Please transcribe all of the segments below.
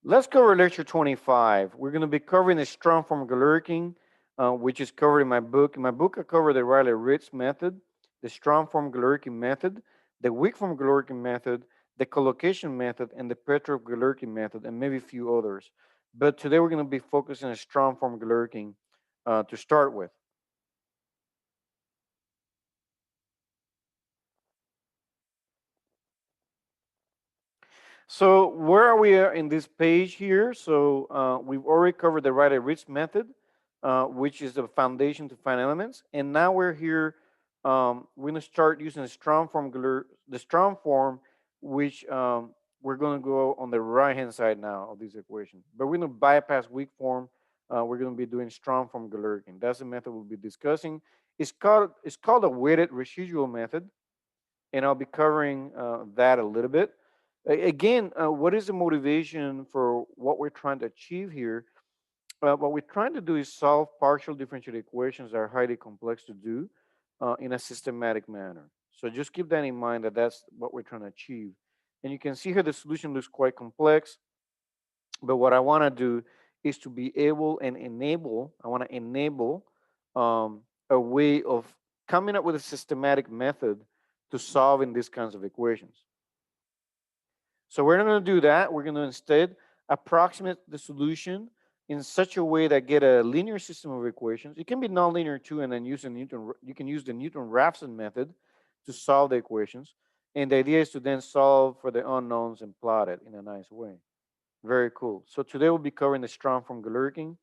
Let's cover lecture 25. We're going to be covering the strong form Galerkin, which is covered in my book. In my book, I cover the Riley-Ritz method, the strong form Galerkin method, the weak form Galerkin method, the collocation method, and the Petrov-Galerkin method, and maybe a few others. But today we're going to be focusing on strong form Galerkin to start with. So where are we in this page here? So we've already covered the Riley-Ritz method, which is the foundation to find elements. And now we're here. We're going to start using the strong form, which we're going to go on the right-hand side now of this equation. But we're going to bypass weak form. We're going to be doing strong form Galerkin. That's the method we'll be discussing. It's called a weighted residual method, and I'll be covering that a little bit. Again, what is the motivation for what we're trying to achieve here? What we're trying to do is solve partial differential equations that are highly complex to do in a systematic manner. So just keep that in mind, that that's what we're trying to achieve. And you can see here the solution looks quite complex, but what I want to do is to be able and enable, I want to enable a way of coming up with a systematic method to solving these kinds of equations. So we're not going to do that. We're going to instead approximate the solution in such a way that get a linear system of equations. It can be nonlinear too, and then use the Newton. You can use the Newton-Raphson method to solve the equations. And the idea is to then solve for the unknowns and plot it in a nice way. Very cool. So today we'll be covering the strong form Galerkin.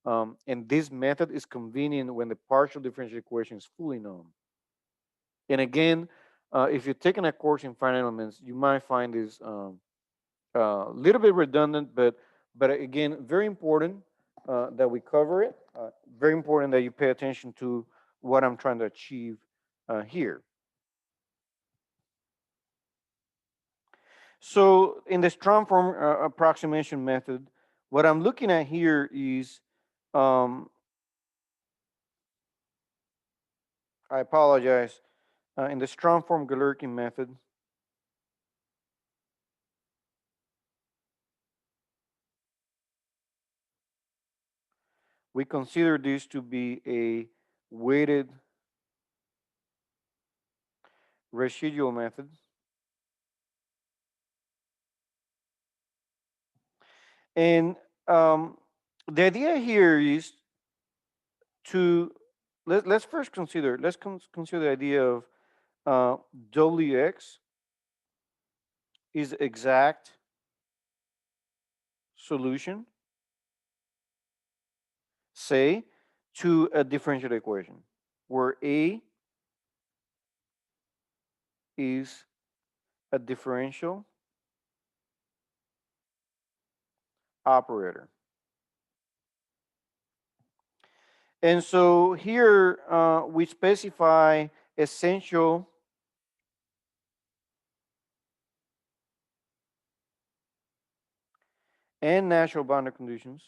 And this method is convenient when the partial differential equation is fully known. And again, if you're taking a course in finite elements, you might find this a little bit redundant, but again, very important that we cover it. Very important that you pay attention to what I'm trying to achieve here. So in the strong form approximation method, what I'm looking at here is, I apologize, in the strong form Galerkin method, we consider this to be a weighted residual method. And the idea here is to let's first consider consider the idea of Wx is exact solution, say, to a differential equation where A is a differential operator. And so here we specify essential and natural boundary conditions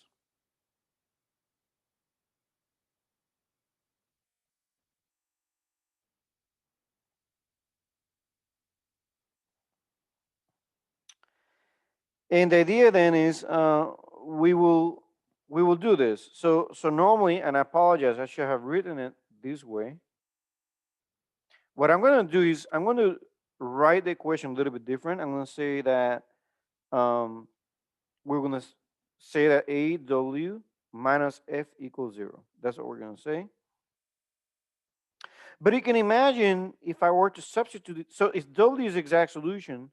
And the idea then is we will do this. So normally, and I apologize, I should have written it this way. What I'm going to do is I'm going to write the equation a little bit different. I'm going to say that we're going to say that AW minus F equals 0. That's what we're going to say. But you can imagine if I were to substitute it. So if W is the exact solution,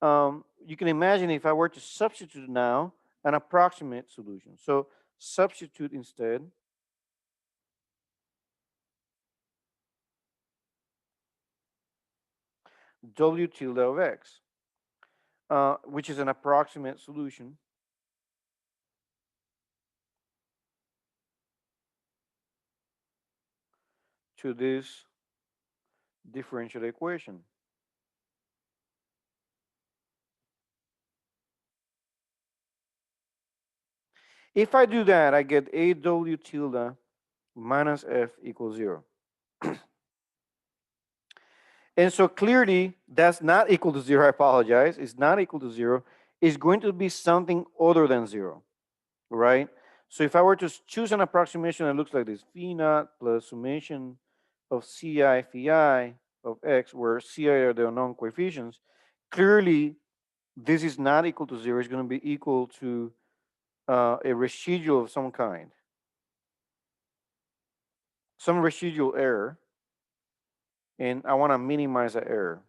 you can imagine if I were to substitute now an approximate solution. So substitute instead W tilde of X, which is an approximate solution to this differential equation. If I do that, I get AW tilde minus F equals 0. And so clearly that's not equal to 0. I apologize. It's not equal to 0. is going to be something other than zero, right? So if I were to choose an approximation that looks like this, phi naught plus summation of ci phi of x, where ci are the unknown coefficients, clearly this is not equal to zero. It's going to be equal to a residual of some kind, some residual error, and I want to minimize the error.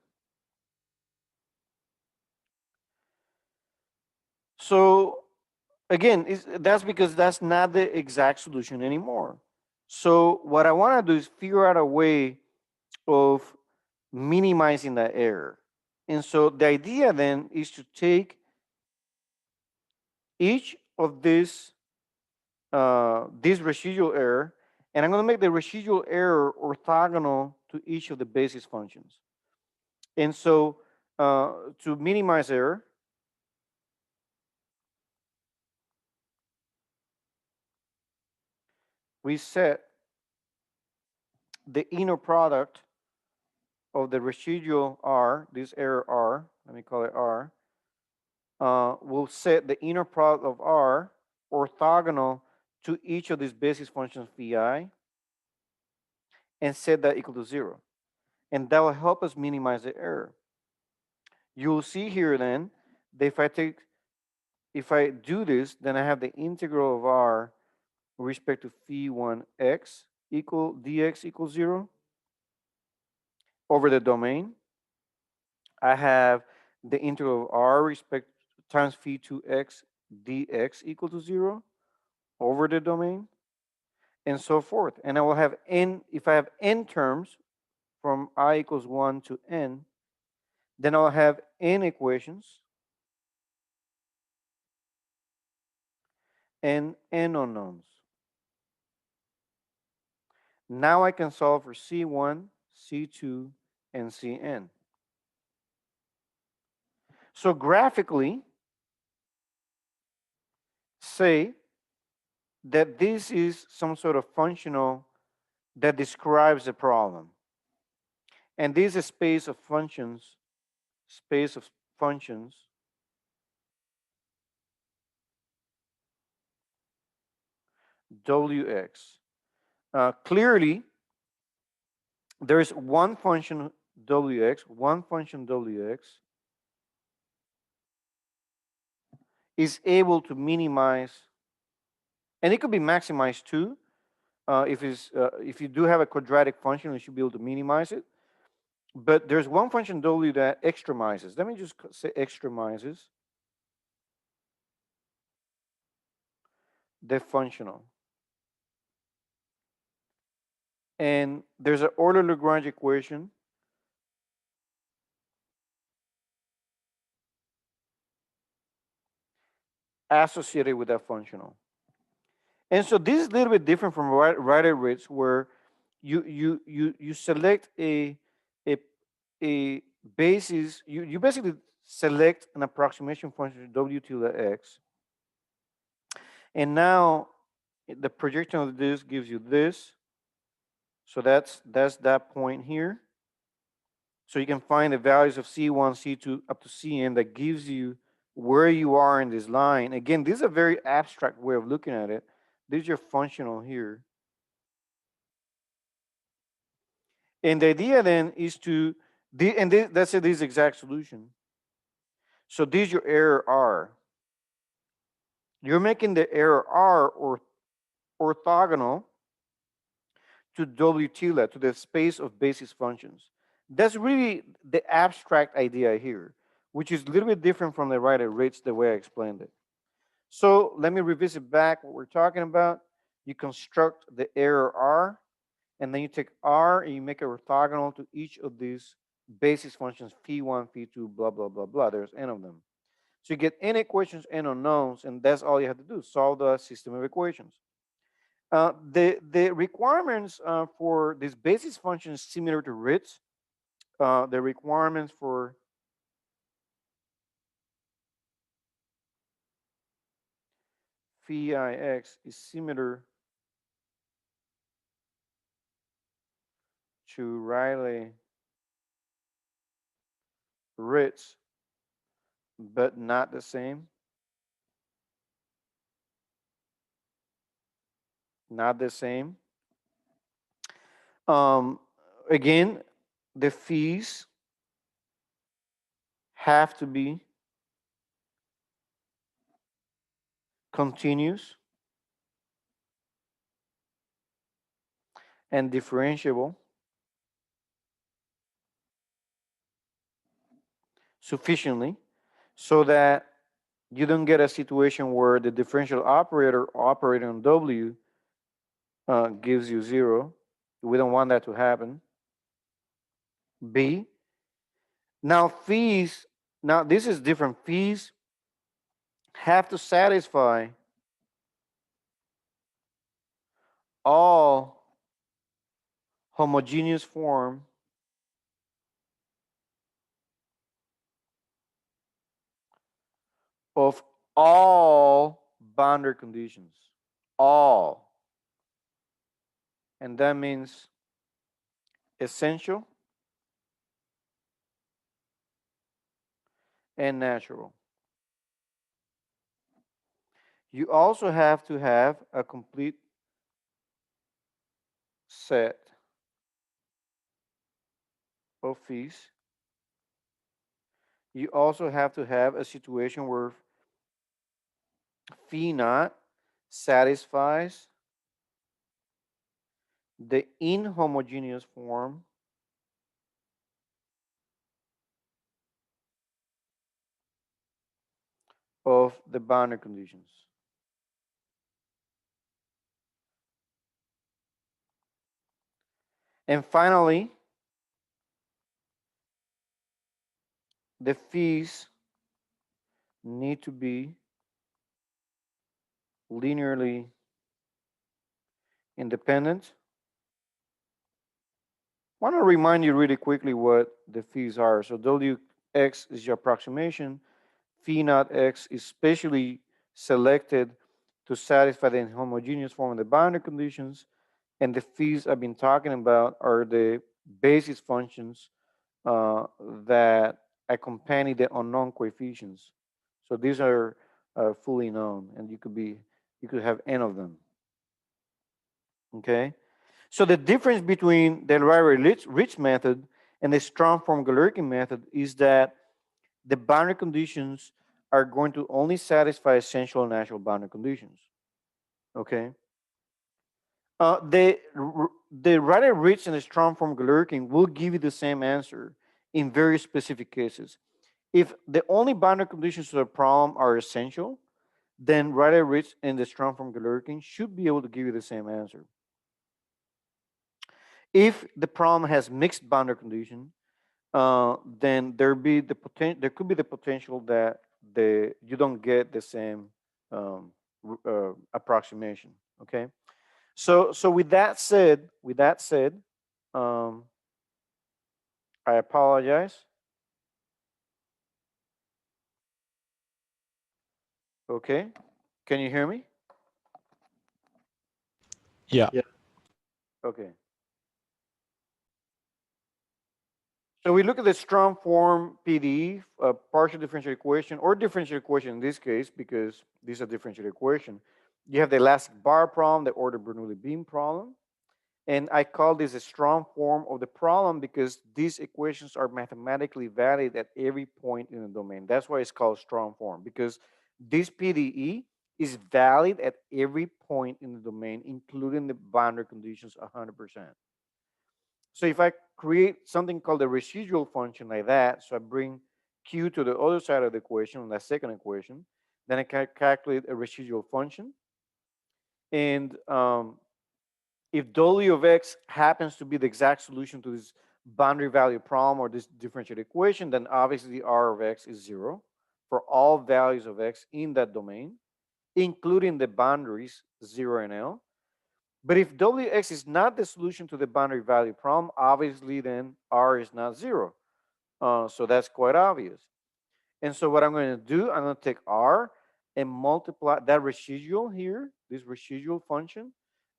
So again, that's because that's not the exact solution anymore. So what I want to do is figure out a way of minimizing that error. And so the idea then is to take each of this residual error, and I'm going to make the residual error orthogonal to each of the basis functions. And so to minimize error, we set the inner product of the residual r, this error r, let me call it r, we'll set the inner product of r orthogonal to each of these basis functions phi and set that equal to zero. And that will help us minimize the error. You'll see here then that if I do this, then I have the integral of r with respect to phi1 x equal dx equals zero over the domain. I have the integral of r respect times phi2 x dx equal to zero over the domain, and so forth. And I will have n, if I have n terms from I equals 1 to n, then I'll have n equations and n unknowns. Now I can solve for C1, C2, and Cn. So graphically, say that this is some sort of functional that describes the problem. And this is a space of functions, Wx. Clearly, there is one function Wx is able to minimize, and it could be maximized too. If you do have a quadratic function, you should be able to minimize it. But there's one function W that extremizes. Let me just say extremizes the functional. And there's an Euler Lagrange equation associated with that functional. And so this is a little bit different from Rider-Ritz, where you select a a basis. You basically select an approximation function W tilde x, and now the projection of this gives you this. So that's that point here. So you can find the values of C1, C2 up to Cn that gives you where you are in this line. Again, this is a very abstract way of looking at it. This is your functional here. And the idea then is to, that's this exact solution. So this is your error R. You're making the error R or orthogonal to W tilde, to the space of basis functions. That's really the abstract idea here, which is a little bit different from the Rider-Ritz, the way I explained it. So let me revisit back what we're talking about. You construct the error R, and then you take R and you make it orthogonal to each of these basis functions, phi1, phi2, blah, blah, blah, blah. There's n of them. So you get n equations, n unknowns, and that's all you have to do, solve the system of equations. The requirements for this basis function is similar to Ritz. The requirements for phi ix is similar to Riley-Ritz but not the same. Not the same. Um, Again, the fees have to be continuous and differentiable sufficiently so that you don't get a situation where the differential operator operating on W gives you zero. We don't want that to happen. B, now fees, now this is different. Fees have to satisfy all homogeneous form of all boundary conditions. All. And that means essential and natural. You also have to have a complete set of fees. You also have to have a situation where phi naught satisfies the inhomogeneous form of the boundary conditions. And finally, the fees need to be linearly independent. I want to remind you really quickly what the fees are. So Wx is your approximation. Phi naught x is specially selected to satisfy the homogeneous form of the boundary conditions. And the fees I've been talking about are the basis functions uh, that accompany the unknown coefficients. So these are fully known, and you could have n of them. Okay. So the difference between the Derive-Rich method and the strong form Galerkin method is that the boundary conditions are going to only satisfy essential and natural boundary conditions. Okay. The rather rich and the strong form Galerkin will give you the same answer in very specific cases. If the only boundary conditions to the problem are essential, then rather rich and the strong form Galerkin should be able to give you the same answer. If the problem has mixed boundary condition, then there could be the potential that you don't get the same approximation. Okay, so with that said, um, I apologize. Okay, can you hear me? Yeah. Yeah. Okay. So we look at the strong form PDE, partial differential equation or differential equation in this case, because these are differential equation. You have the elastic bar problem, the order Bernoulli beam problem. And I call this a strong form of the problem because these equations are mathematically valid at every point in the domain. That's why it's called strong form, because this PDE is valid at every point in the domain, including the boundary conditions 100%. So if I create something called a residual function like that, so I bring q to the other side of the equation, on that second equation, then I can calculate a residual function. And if W of x happens to be the exact solution to this boundary value problem or this differential equation, then obviously R of x is zero for all values of x in that domain, including the boundaries 0 and L. But if Wx is not the solution to the boundary value problem, obviously then R is not zero. So that's quite obvious. And so what I'm going to do, I'm going to take R and multiply that residual here, this residual function.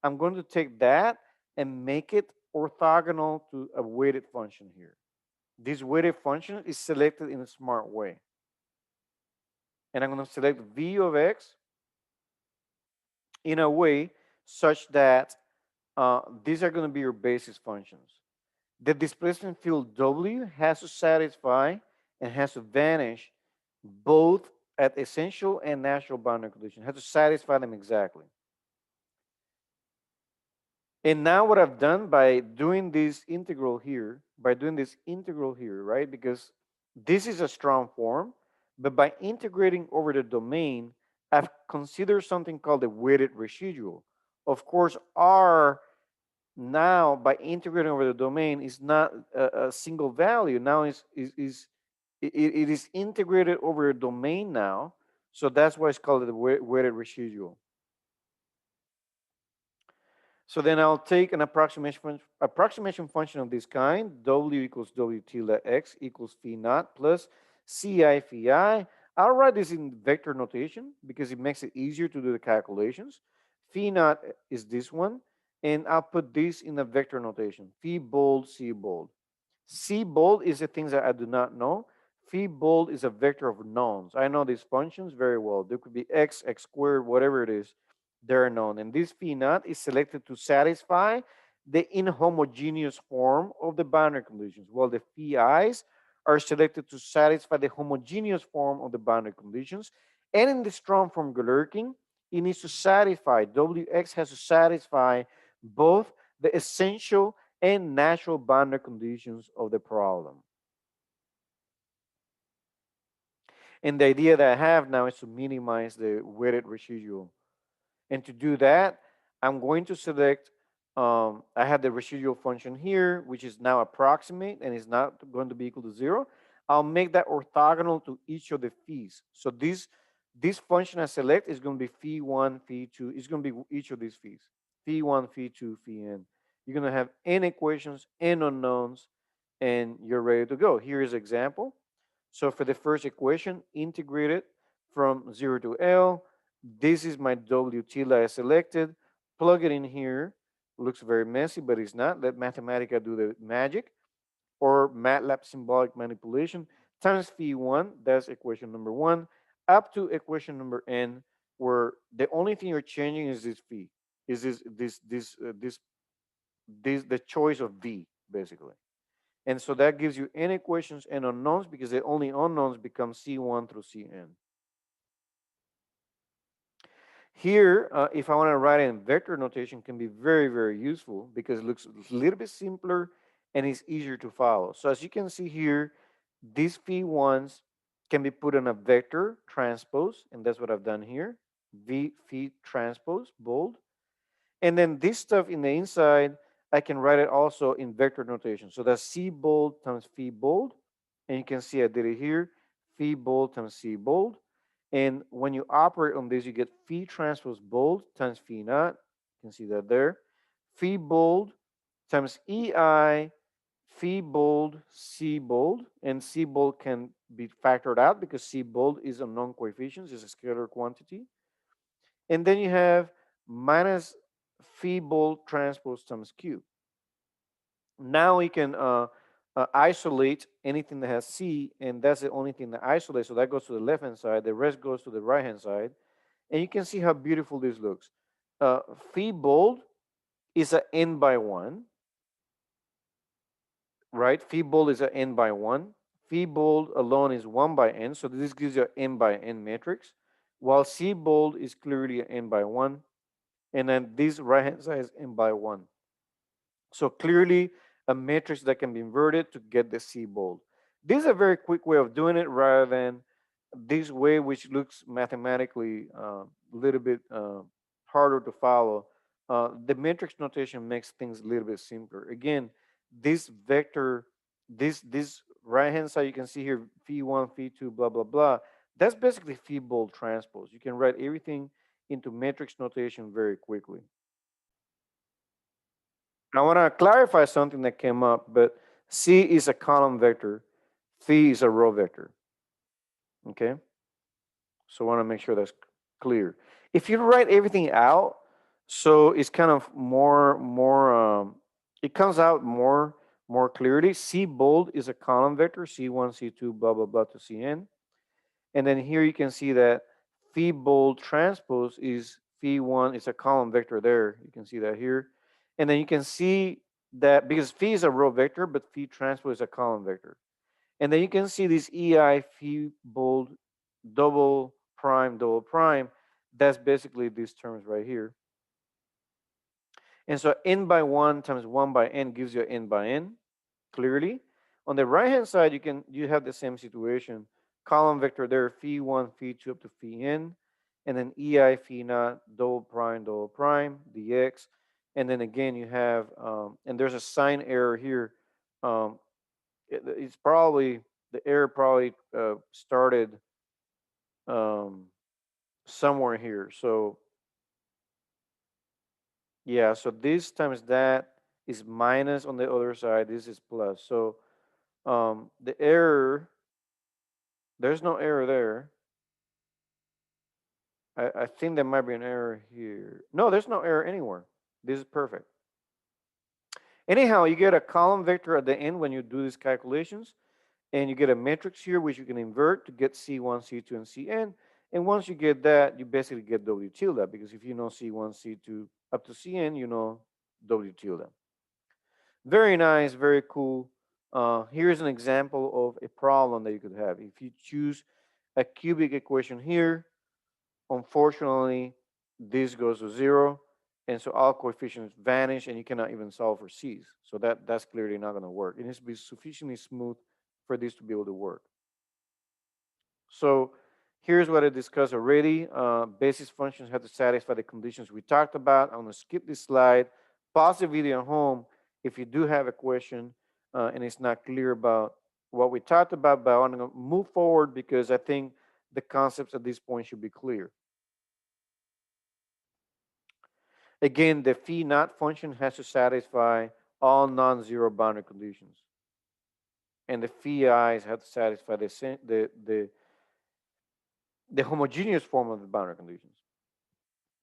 I'm going to take that and make it orthogonal to a weighted function here. This weighted function is selected in a smart way. And I'm going to select v of x in a way such that these are going to be your basis functions. The displacement field W has to satisfy and has to vanish both at essential and natural boundary conditions. Has to satisfy them exactly. And now what I've done by doing this integral here, right? Because this is a strong form, but by integrating over the domain, I've considered something called the weighted residual. Of course, R now by integrating over the domain is not a single value. Now it is integrated over a domain now. So that's why it's called the weighted residual. So then I'll take an approximation function of this kind, w equals w tilde x equals phi naught plus ci phi I. I'll write this in vector notation because it makes it easier to do the calculations. Phi naught is this one, and I'll put this in a vector notation, phi bold, c bold. C bold is the things that I do not know. Phi bold is a vector of knowns. I know these functions very well. There could be x, x squared, whatever it is, they're known. And this phi naught is selected to satisfy the inhomogeneous form of the boundary conditions, while the phi i's are selected to satisfy the homogeneous form of the boundary conditions. And in the strong form Galerkin, it needs to satisfy, Wx has to satisfy both the essential and natural boundary conditions of the problem. And the idea that I have now is to minimize the weighted residual. And to do that, I'm going to select, I have the residual function here, which is now approximate and is not going to be equal to 0. I'll make that orthogonal to each of the phis. So this function I select is going to be phi 1, phi 2. It's going to be each of these phis. Phi 1, phi 2, phi n. You're going to have n equations, n unknowns, and you're ready to go. Here is an example. So for the first equation, integrate it from 0 to L. This is my W tilde I selected. Plug it in here. Looks very messy, but it's not. Let Mathematica do the magic. Or MATLAB symbolic manipulation times phi 1. That's equation number 1. Up to equation number n, where the only thing you're changing is this phi. Is this the choice of v, basically. And so that gives you n equations and unknowns because the only unknowns become C1 through Cn. Here, if I want to write it in vector notation, can be very, very useful because it looks a little bit simpler and it's easier to follow. So as you can see here, these phi1s can be put in a vector transpose, and that's what I've done here. V phi transpose, bold. And then this stuff in the inside, I can write it also in vector notation. So that's C bold times phi bold. And you can see I did it here. Phi bold times C bold. And when you operate on this, you get phi transpose bold times phi naught. You can see that there. Phi bold times EI phi bold C bold. And C bold can be factored out because C bold is a non-coefficient, it's a scalar quantity. And then you have minus phi bold transpose times q. Now we can isolate anything that has C, and that's the only thing that isolates. So that goes to the left-hand side. The rest goes to the right-hand side. And you can see how beautiful this looks. Phi bold is a n by 1, right? Phi bold is a n by 1. Phi bold alone is 1 by n. So this gives you an n by n matrix, while C bold is clearly an n by 1. And then this right-hand side is n by 1. So clearly a matrix that can be inverted to get the C bold. This is a very quick way of doing it rather than this way, which looks mathematically a little bit harder to follow. The matrix notation makes things a little bit simpler. Again, this vector, this right hand side, you can see here phi 1, phi 2, blah, blah, blah. That's basically phi bold transpose. You can write everything into matrix notation very quickly. I want to clarify something that came up, but C is a column vector, phi is a row vector. Okay? So I want to make sure that's clear. If you write everything out, so it's kind of it comes out more clearly. C bold is a column vector, C1, C2, blah, blah, blah to Cn. And then here you can see that phi bold transpose is phi1, it's a column vector there. You can see that here. And then you can see that because phi is a row vector, but phi transpose is a column vector. And then you can see this EI phi bold double prime. That's basically these terms right here. And so n by 1 times 1 by n gives you n by n, clearly. On the right-hand side, you have the same situation. Column vector there, phi1, phi2 up to phi n, and then ei phi naught, double prime, dx. And then again, you have, and there's a sign error here. Um, it's probably, the error probably started um, somewhere here. So yeah, so this times that is minus on the other side. This is plus. So the error, there's no error there. I think there might be an error here. No, there's no error anywhere. This is perfect. Anyhow, you get a column vector at the end when you do these calculations, and you get a matrix here which you can invert to get C1, C2, and Cn. And once you get that, you basically get W tilde, because if you know C1, C2 up to Cn, you know W tilde. Very nice, very cool. Here's an example of a problem that you could have. If you choose a cubic equation here, unfortunately, this goes to zero, and so all coefficients vanish, and you cannot even solve for c's. So that's clearly not going to work. It needs to be sufficiently smooth for this to be able to work. So here's what I discussed already. Basis functions have to satisfy the conditions we talked about. I'm going to skip this slide. Pause the video at home if you do have a question and it's not clear about what we talked about, but I want to move forward because I think the concepts at this point should be clear. Again, the phi naught function has to satisfy all non-zero boundary conditions. And the phi i's have to satisfy the homogeneous form of the boundary conditions.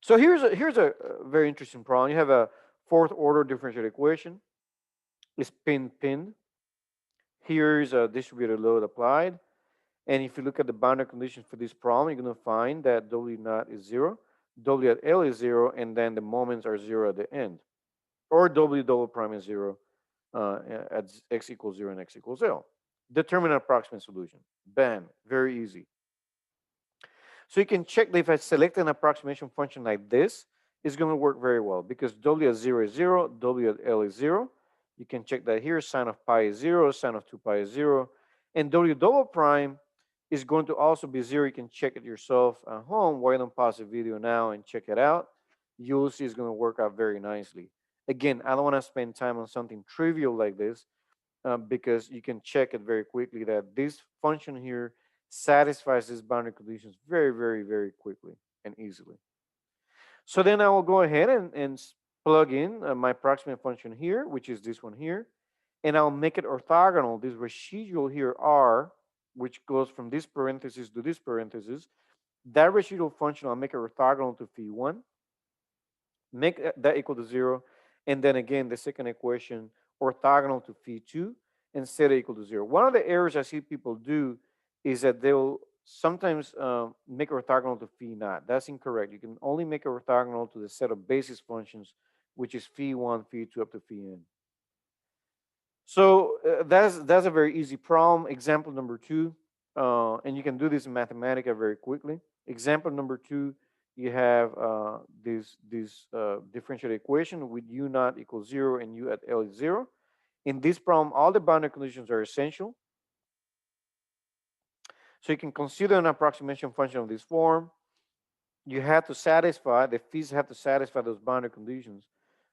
So here's a very interesting problem. You have a fourth order differential equation. It's pinned. Here's a distributed load applied. And if you look at the boundary conditions for this problem, you're going to find that W naught is zero, W at L is zero, and then the moments are zero at the end. Or W double prime is zero at x equals zero and x equals L. Determine an approximate solution. Bam, very easy. So you can check that if I select an approximation function like this, it's going to work very well because W at 0 is 0, W at L is 0. You can check that here. Sine of pi is 0, sine of 2 pi is 0. And W double prime is going to also be 0. You can check it yourself at home. Why don't pause the video now and check it out? You'll see it's going to work out very nicely. Again, I don't want to spend time on something trivial like this because you can check it very quickly that this function here satisfies these boundary conditions very, very, very quickly and easily. So then I will go ahead and plug in my approximate function here, which is this one here, and I'll make it orthogonal. This residual here R, which goes from this parenthesis to this parenthesis, that residual function, I'll make it orthogonal to phi1, make that equal to 0, and then again, the second equation orthogonal to phi2 and set it equal to 0. One of the errors I see people do is that they'll sometimes make orthogonal to phi naught. That's incorrect. You can only make it orthogonal to the set of basis functions, which is phi1, phi2 up to phi n. So that's a very easy problem. Example number 2, and you can do this in Mathematica very quickly. Example number 2, you have this differential equation with u naught equals 0 and u at L is 0. In this problem, all the boundary conditions are essential. So you can consider an approximation function of this form. You have to satisfy, the phis have to satisfy those boundary conditions.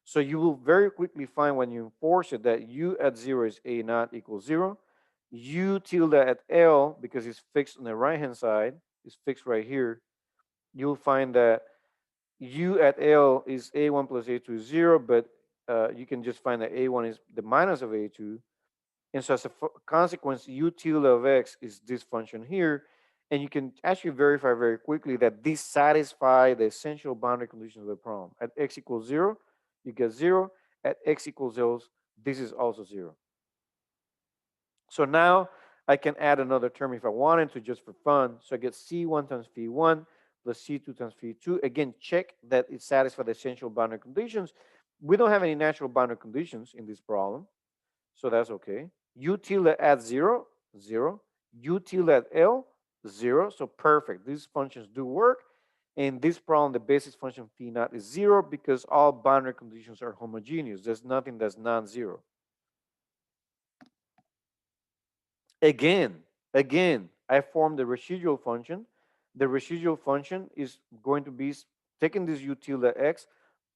So you will very quickly find when you enforce it that u at 0 is a naught equals 0. U tilde at L, because it's fixed on the right-hand side, is fixed right here. You'll find that u at L is a1 plus a2 is 0, but you can just find that a1 is the minus of a2. And so as a consequence, u tilde of x is this function here. And you can actually verify very quickly that these satisfy the essential boundary conditions of the problem. At x equals 0, you get 0. At x equals 0, this is also 0. So now I can add another term if I wanted to, just for fun. So I get C1 times Phi1 plus C2 times Phi2. Again, check that it satisfies the essential boundary conditions. We don't have any natural boundary conditions in this problem, so that's okay. U tilde at 0, 0. U tilde at L, 0. So perfect. These functions do work. In this problem, the basis function phi naught is 0 because all boundary conditions are homogeneous. There's nothing that's non-zero. Again, again, I form the residual function. The residual function is going to be taking this u tilde x,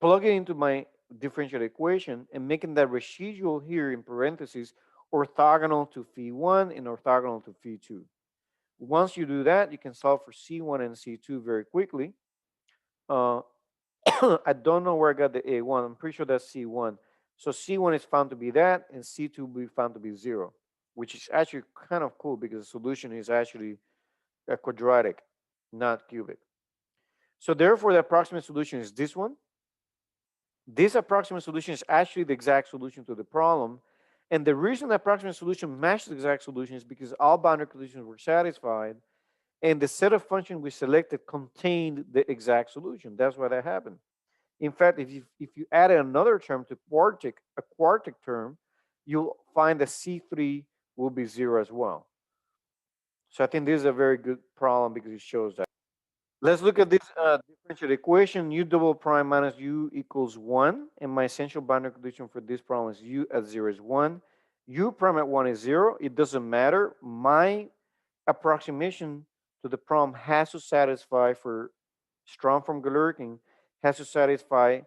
plugging into my differential equation, and making that residual here in parentheses orthogonal to phi1 and orthogonal to phi2. Once you do that, you can solve for C1 and C2 very quickly. Uh, I don't know where I got the A1. I'm pretty sure that's C1. So C1 is found to be that, and C2 will be found to be 0, which is actually kind of cool because the solution is actually a quadratic, not cubic. So therefore, the approximate solution is this one. This approximate solution is actually the exact solution to the problem. And the reason the approximate solution matches the exact solution is because all boundary conditions were satisfied, and the set of functions we selected contained the exact solution. That's why that happened. In fact, if you added another term to a quartic term, you'll find that C3 will be 0 as well. So I think this is a very good problem because it shows that. Let's look at this differential equation. U double prime minus u equals 1. And my essential boundary condition for this problem is u at 0 is 1. U prime at 1 is 0. It doesn't matter. My approximation to the problem has to satisfy for strong from Galerkin, has to satisfy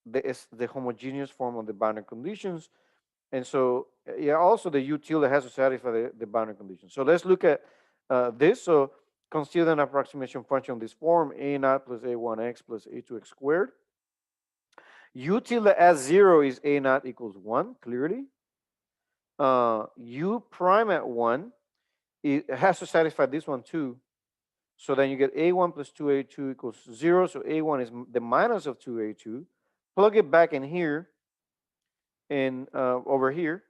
the homogeneous form of the boundary conditions. And so, yeah, also the u tilde has to satisfy the boundary conditions. So let's look at this. So consider an approximation function of this form, a naught plus a1x plus a2x squared. U tilde at 0 is a naught equals 1, clearly. U prime at 1, it has to satisfy this one too. So then you get a1 plus 2a2 equals 0. So a1 is the minus of 2a2. Plug it back in here and over here.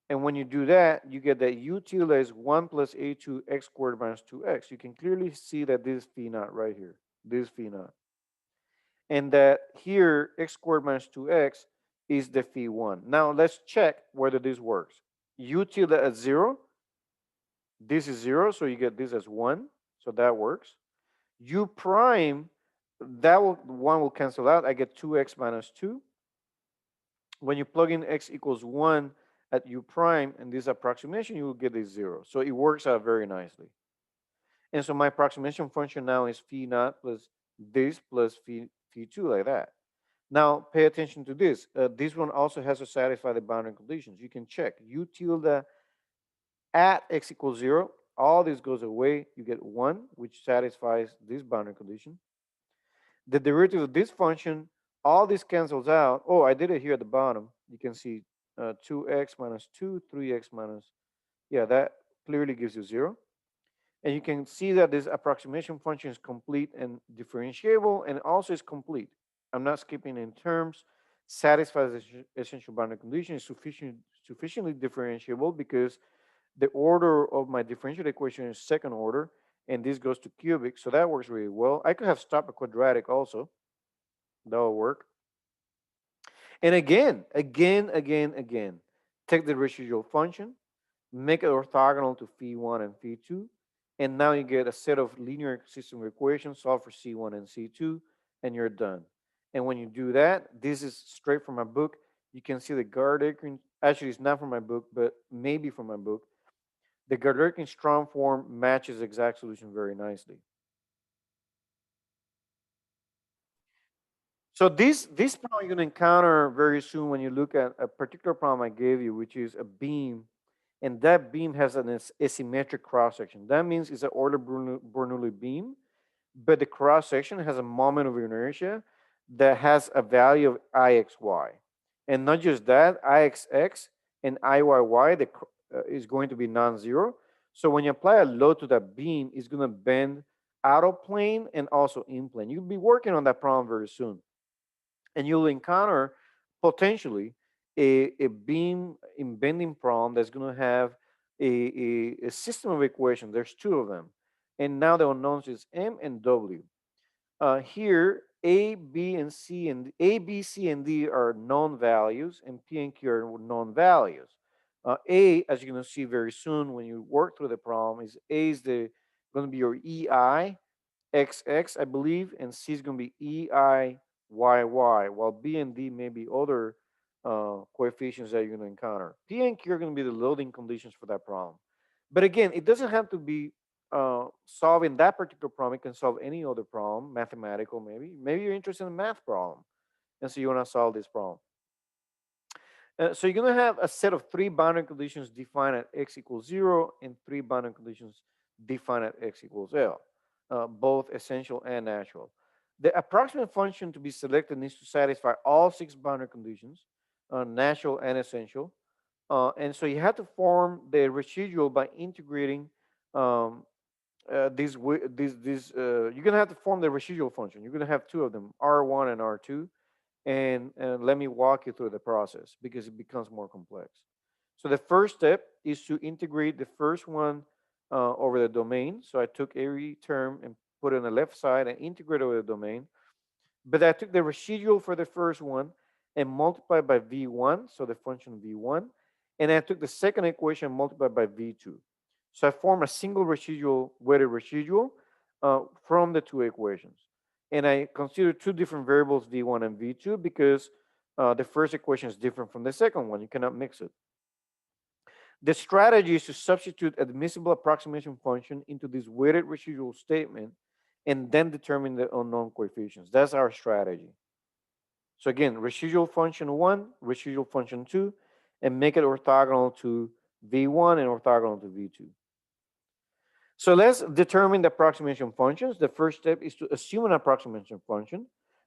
And when you do that, you get that u tilde is 1 plus a2 x squared minus 2x. You can clearly see that this is phi naught right here. This is phi naught. And that here, x squared minus 2x is the phi1. Now let's check whether this works. U tilde at 0, this is 0, so you get this as 1. So that works. U prime, one will cancel out. I get 2x minus 2. When you plug in x equals 1 at u prime in this approximation, you will get a 0. So it works out very nicely. And so my approximation function now is phi naught plus this plus phi2, like that. Now pay attention to this. This one also has to satisfy the boundary conditions. You can check u tilde at x equals 0. All this goes away. You get 1, which satisfies this boundary condition. The derivative of this function, all this cancels out. Oh, I did it here at the bottom. You can see 2x minus 2, 3x minus, yeah, that clearly gives you 0. And you can see that this approximation function is complete and differentiable, and also is complete. I'm not skipping in terms, satisfies the essential boundary condition, is sufficiently differentiable because the order of my differential equation is second order, and this goes to cubic, so that works really well. I could have stopped a quadratic also. That will work. And again, take the residual function, make it orthogonal to phi1 and phi2, and now you get a set of linear system equations, solve for C1 and C2, and you're done. And when you do that, this is straight from my book. You can see the Garlekin, actually it's not from my book, but maybe from my book. The Galerkin strong form matches the exact solution very nicely. So this problem you're going to encounter very soon when you look at a particular problem I gave you, which is a beam, and that beam has an asymmetric cross section. That means it's an Euler-Bernoulli beam, but the cross section has a moment of inertia that has a value of ixy, and not just that, ixx and iyy is going to be non-zero. So when you apply a load to that beam, it's going to bend out of plane and also in plane. You'll be working on that problem very soon, and you'll encounter potentially a beam in bending problem that's going to have a system of equations. There's two of them. And now the unknowns is M and W. Here, A, B, and C, and A, B, C, and D are known values, and P and Q are known values. A, as you're going to see very soon when you work through the problem, is A is going to be your EI, XX, I believe, and C is going to be EIYY, while B and D may be other coefficients that you're going to encounter. P and Q are going to be the loading conditions for that problem. But again, it doesn't have to be solving that particular problem. It can solve any other problem, mathematical maybe. Maybe you're interested in a math problem, and so you want to solve this problem. So you're going to have a set of three boundary conditions defined at x equals 0 and three boundary conditions defined at x equals L, both essential and natural. The approximate function to be selected needs to satisfy all six boundary conditions, natural and essential. And so you have to form the residual by integrating you're going to have to form the residual function. You're going to have two of them, R1 and R2, and let me walk you through the process because it becomes more complex. So the first step is to integrate the first one over the domain. So I took every term and put it on the left side and integrate over the domain. But I took the residual for the first one and multiplied by V1, so the function V1. And I took the second equation and multiplied by V2. So I form a single residual, weighted residual from the two equations. And I consider two different variables, V1 and V2, because the first equation is different from the second one. You cannot mix it. The strategy is to substitute admissible approximation function into this weighted residual statement and then determine the unknown coefficients. That's our strategy. So again, residual function 1, residual function 2, and make it orthogonal to V1 and orthogonal to V2. So let's determine the approximation functions. The first step is to assume an approximation function.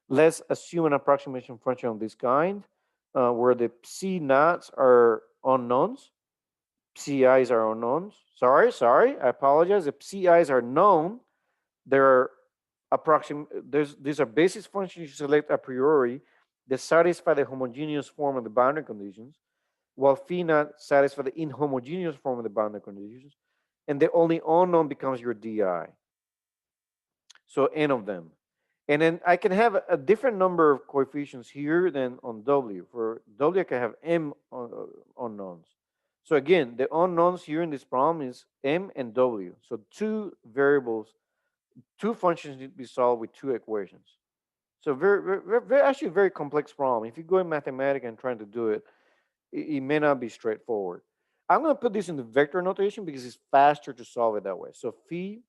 Let's assume an approximation function of this kind, where the psi naughts are unknowns, psi's are unknowns. Sorry, I apologize. The psi's are known. There are these are basis functions you select a priori that satisfy the homogeneous form of the boundary conditions, while phi naught satisfy the inhomogeneous form of the boundary conditions, and the only unknown becomes your di. So n of them. And then I can have a different number of coefficients here than on W. For W, I can have m unknowns. So again, the unknowns here in this problem is m and W. So two variables, two functions need to be solved with two equations. So actually very complex problem. If you go in mathematics and trying to do it, it may not be straightforward. I'm going to put this in the vector notation because it's faster to solve it that way. So phi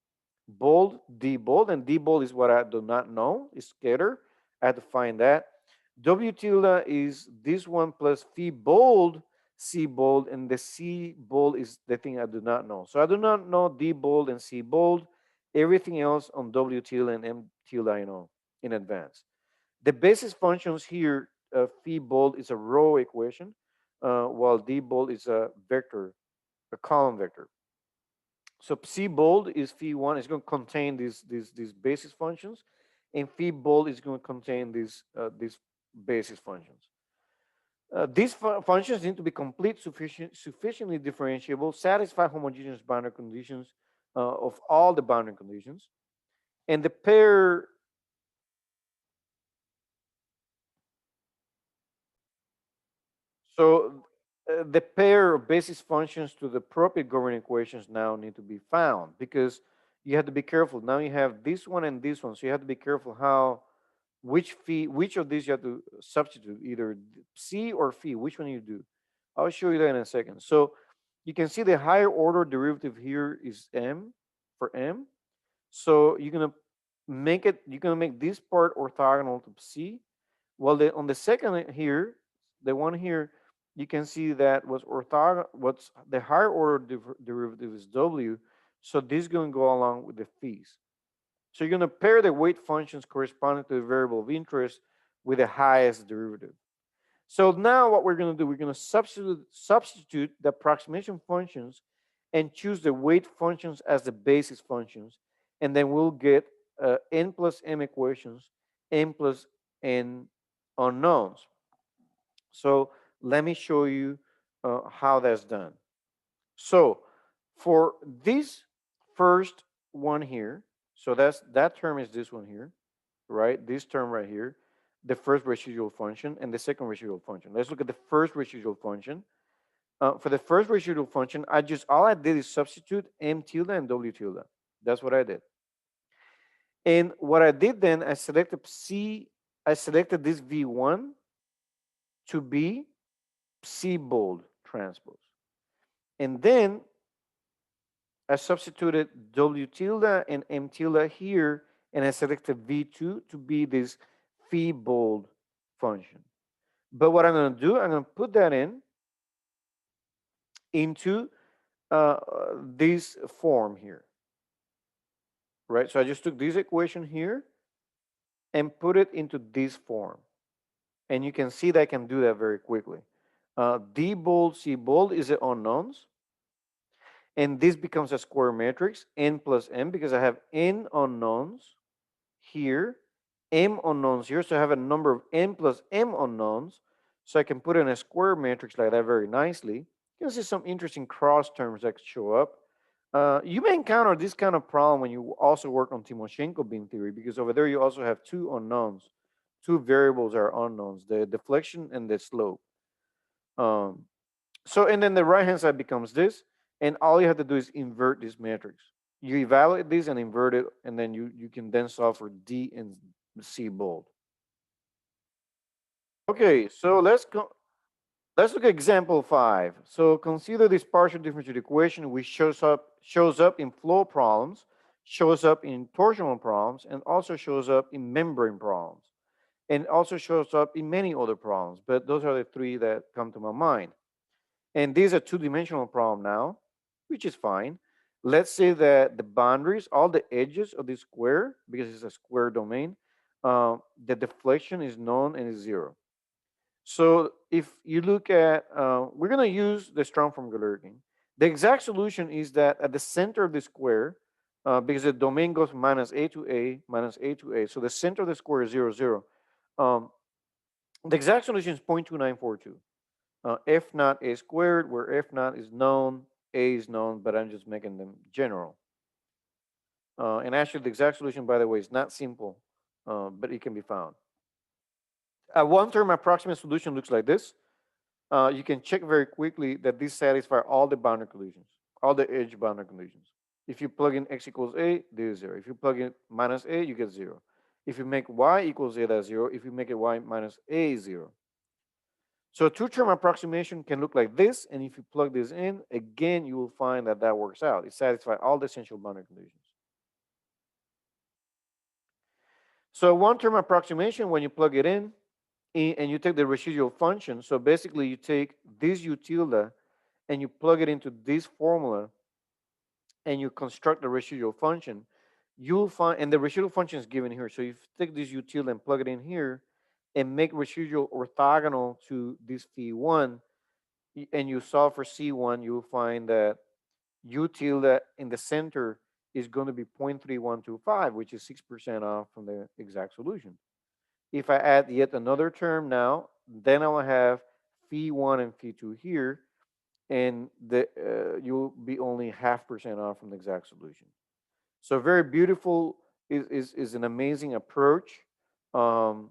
bold, d bold, and d bold is what I do not know. It's scatter. I have to find that. W tilde is this one plus phi bold, c bold, and the c bold is the thing I do not know. So I do not know d bold and c bold. Everything else on W tilde and M tilde I know in advance. The basis functions here, phi bold is a row equation, while d bold is a vector, a column vector. So psi bold is phi1, it's going to contain these basis functions, and phi bold is going to contain these basis functions. These functions need to be complete, sufficiently differentiable, satisfy homogeneous boundary conditions of all the boundary conditions, and the pair. So the pair of basis functions to the appropriate governing equations now need to be found because you have to be careful. Now you have this one and this one, so you have to be careful which of these you have to substitute, either C or phi, which one you do. I'll show you that in a second. So you can see the higher order derivative here is m for m. So you're gonna make this part orthogonal to C. Well, on the second here, the one here, you can see that what's the higher order derivative is W. So this is going to go along with the phis. So you're going to pair the weight functions corresponding to the variable of interest with the highest derivative. So now what we're going to do, we're going to substitute the approximation functions and choose the weight functions as the basis functions. And then we'll get n plus m equations, n plus n unknowns. So let me show you how that's done. So For this first one here, so that term is this one here, right? This term right here, the first residual function and the second residual function. Let's look at the first residual function. For the first residual function, all I did is substitute m tilde and w tilde. That's what I did. And what I did then, I selected this V1 to be C bold transpose. And then I substituted W tilde and M tilde here, and I selected V2 to be this phi bold function. But what I'm going to do, I'm going to put that into this form here, right? So I just took this equation here and put it into this form. And you can see that I can do that very quickly. D bold, C bold is the unknowns. And this becomes a square matrix, n plus m, because I have n unknowns here, m unknowns here. So I have a number of n plus m unknowns. So I can put in a square matrix like that very nicely. You can see some interesting cross terms that show up. You may encounter this kind of problem when you also work on Timoshenko beam theory, because over there you also have two unknowns. Two variables are unknowns, the deflection and the slope. So, and then the right hand side becomes this, and all you have to do is invert this matrix. You evaluate this and invert it, and then you can then solve for D and C bold. Okay, so let's look at example 5. So consider this partial differential equation which shows up in flow problems, shows up in torsional problems, and also shows up in membrane problems, and also shows up in many other problems. But those are the three that come to my mind. And these are two-dimensional problem now, which is fine. Let's say that the boundaries, all the edges of this square, because it's a square domain, the deflection is known and is zero. So if you look at, we're going to use the strong from Galerkin. The exact solution is that at the center of the square, because the domain goes minus a to a, minus a to a, so the center of the square is 0, 0. The exact solution is 0.2942. F naught a squared, where F naught is known, a is known, but I'm just making them general. And actually, the exact solution, by the way, is not simple, but it can be found. A one-term approximate solution looks like this. You can check very quickly that this satisfies all the boundary conditions, all the edge boundary conditions. If you plug in x equals a, this is 0. If you plug in minus a, you get 0. If you make y equals a, that's 0. If you make it y minus a, is 0. So a two-term approximation can look like this, and if you plug this in, again, you will find that that works out. It satisfies all the essential boundary conditions. So a one-term approximation, when you plug it in, and you take the residual function, so basically you take this u tilde and you plug it into this formula, and you construct the residual function, you'll find, and the residual function is given here. So if you take this u tilde and plug it in here, and make residual orthogonal to this phi1, and you solve for C1, you'll find that U tilde in the center is going to be 0.3125, which is 6% off from the exact solution. If I add yet another term now, then I will have phi1 and phi2 here, and you'll be only 0.5% off from the exact solution. So very beautiful, is an amazing approach. Um,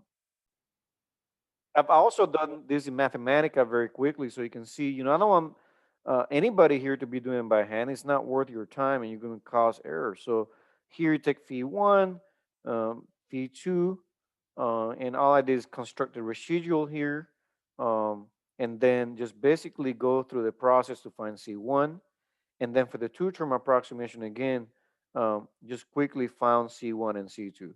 I've also done this in Mathematica very quickly, so you can see, I don't want anybody here to be doing it by hand. It's not worth your time, and you're going to cause error. So here you take phi1, phi2, and all I did is construct the residual here, and then just basically go through the process to find C1. And then for the two-term approximation, again, just quickly found C1 and C2.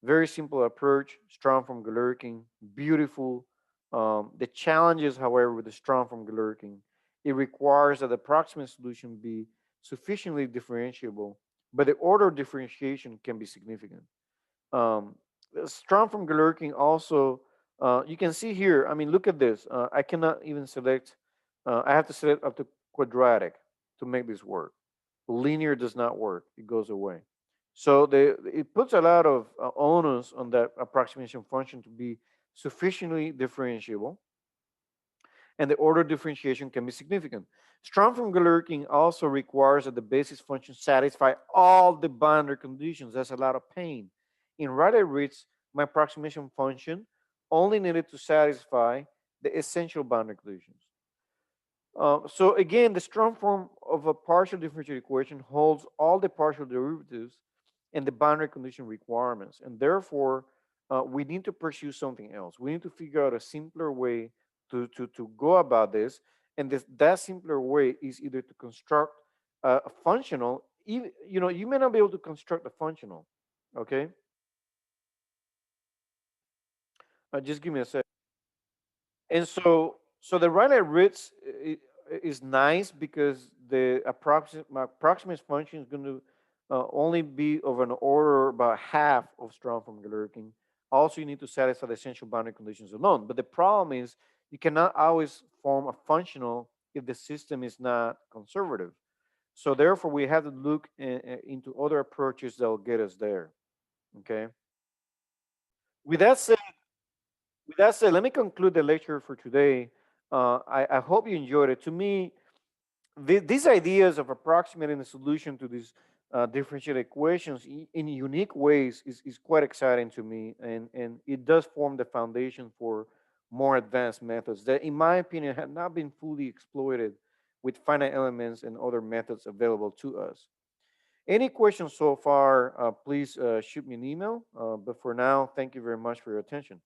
Very simple approach, strong from Galerkin, beautiful. The challenges, however, with the strong from Galerkin, it requires that the approximate solution be sufficiently differentiable, but the order of differentiation can be significant. Strong from Galerkin also, you can see here, I mean, look at this. I cannot even select, I have to select up to quadratic to make this work. Linear does not work, it goes away. So it puts a lot of onus on that approximation function to be sufficiently differentiable. and the order differentiation can be significant. Strong from Galerkin also requires that the basis function satisfy all the boundary conditions. That's a lot of pain. In Rayleigh-Ritz, my approximation function only needed to satisfy the essential boundary conditions. So again, the strong form of a partial differential equation holds all the partial derivatives and the boundary condition requirements, and therefore we need to pursue something else. We need to figure out a simpler way to go about this, and that simpler way is either to construct a functional. You may not be able to construct a functional. Okay, just give me a second. And so the Rayleigh-Ritz is nice because the approximate function is going to only be of an order about half of strong from Galerkin. Also, you need to satisfy the essential boundary conditions alone. But the problem is you cannot always form a functional if the system is not conservative. So therefore, we have to look into other approaches that will get us there. Okay. With that said, let me conclude the lecture for today. I hope you enjoyed it. To me, these ideas of approximating the solution to these differential equations in unique ways is quite exciting to me, and it does form the foundation for more advanced methods that, in my opinion, have not been fully exploited with finite elements and other methods available to us. Any questions so far, please shoot me an email. But for now, thank you very much for your attention.